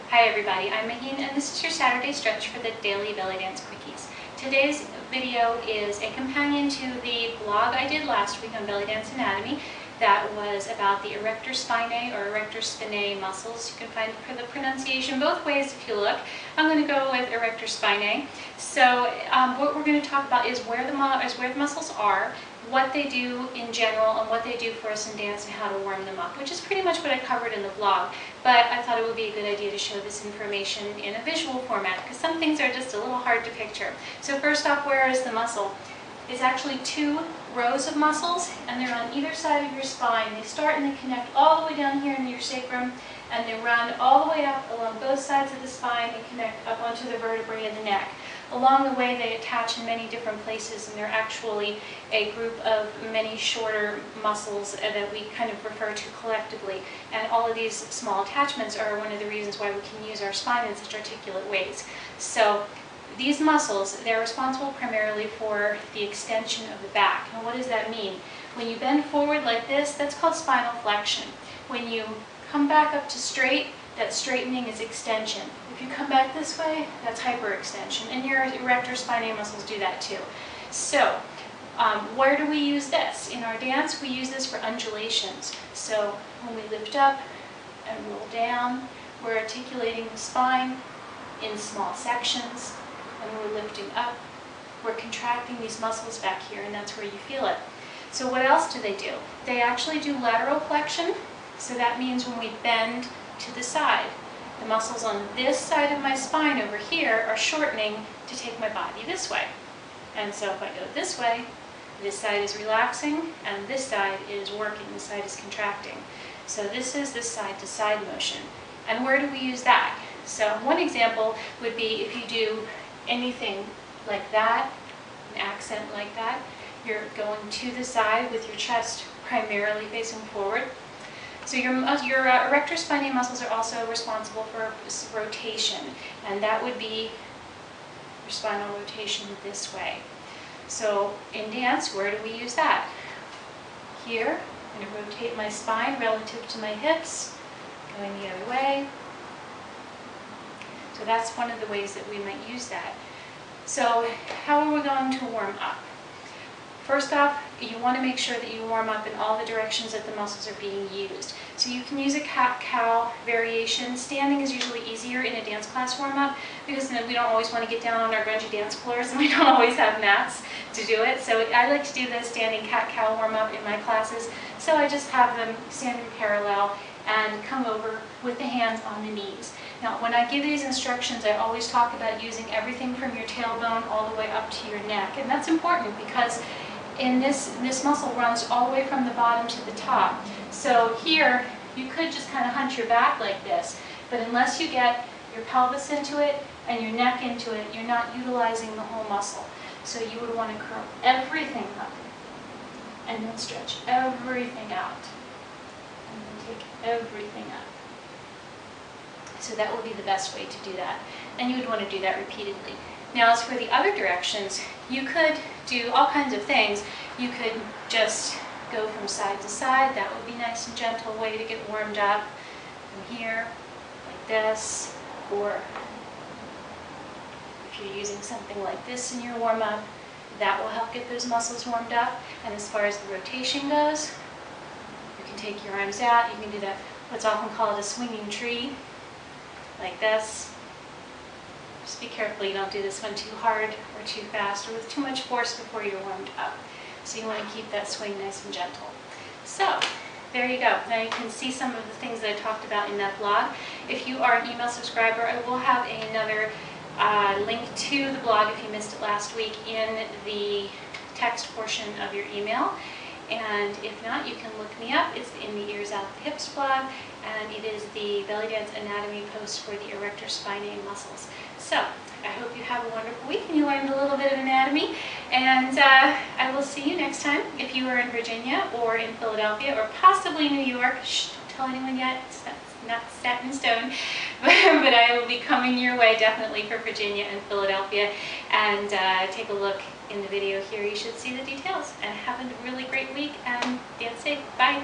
Hi everybody, I'm Mahin and this is your Saturday stretch for the daily Bellydance Quickies. Today's video is a companion to the blog I did last week on Bellydance Anatomy that was about the Erector Spinae or Erector Spinae muscles. You can find the pronunciation both ways if you look. I'm going to go with Erector Spinae. So what we're going to talk about is where the muscles are, what they do in general, and what they do for us in dance and how to warm them up, which is pretty much what I covered in the blog. But I thought it would be a good idea to show this information in a visual format because some things are just a little hard to picture. So first off, where is the muscle? It's actually two rows of muscles and they're on either side of your spine. They start and they connect all the way down here in your sacrum and they run all the way up along both sides of the spine and connect up onto the vertebrae of the neck. Along the way they attach in many different places and they're actually a group of many shorter muscles that we kind of refer to collectively. And all of these small attachments are one of the reasons why we can use our spine in such articulate ways. So these muscles, they're responsible primarily for the extension of the back. And what does that mean? When you bend forward like this, that's called spinal flexion. When you come back up to straight, that straightening is extension. If you come back this way, that's hyperextension. And your erector spinae muscles do that too. So, where do we use this? In our dance, we use this for undulations. So, when we lift up and roll down, we're articulating the spine in small sections. And when we're lifting up, we're contracting these muscles back here, and that's where you feel it. So what else do? They actually do lateral flexion. So that means when we bend to the side, the muscles on this side of my spine over here are shortening to take my body this way. And so if I go this way, this side is relaxing and this side is working, this side is contracting. So this is the side to side motion. And where do we use that? So one example would be if you do anything like that, an accent like that, you're going to the side with your chest primarily facing forward. So your erector spinae muscles are also responsible for rotation, and that would be your spinal rotation this way. So in dance, where do we use that? Here, I'm going to rotate my spine relative to my hips, going the other way. So that's one of the ways that we might use that. So how are we going to warm up? First off, you want to make sure that you warm up in all the directions that the muscles are being used. So you can use a cat-cow variation. Standing is usually easier in a dance class warm-up because we don't always want to get down on our grungy dance floors and we don't always have mats to do it. So I like to do the standing cat-cow warm-up in my classes. So I just have them stand in parallel and come over with the hands on the knees. Now, when I give these instructions, I always talk about using everything from your tailbone all the way up to your neck. And that's important because in this muscle runs all the way from the bottom to the top. So here, you could just kind of hunch your back like this, but unless you get your pelvis into it and your neck into it, you're not utilizing the whole muscle. So you would want to curl everything up and then stretch everything out and then take everything up. So that would be the best way to do that. And you would want to do that repeatedly. Now as for the other directions, you could do all kinds of things. You could just go from side to side. That would be a nice and gentle way to get warmed up. From here, like this. Or if you're using something like this in your warm-up, that will help get those muscles warmed up. And as far as the rotation goes, you can take your arms out. You can do that, what's often called a swinging tree, like this. Just be careful you don't do this one too hard or too fast or with too much force before you're warmed up. So you want to keep that swing nice and gentle. So there you go. Now you can see some of the things that I talked about in that blog. If you are an email subscriber, I will have another link to the blog if you missed it last week in the text portion of your email. And if not, you can look me up. It's in the Ears Out the Hips blog, and it is the Bellydance Anatomy post for the Erector Spinae muscles. So, I hope you have a wonderful week and you learned a little bit of anatomy. And I will see you next time if you are in Virginia or in Philadelphia or possibly New York. Shh, don't tell anyone yet. It's not set in stone. But I will be coming your way definitely for Virginia and Philadelphia. And take a look in the video here. You should see the details. And have a really great week and dance safe. Bye.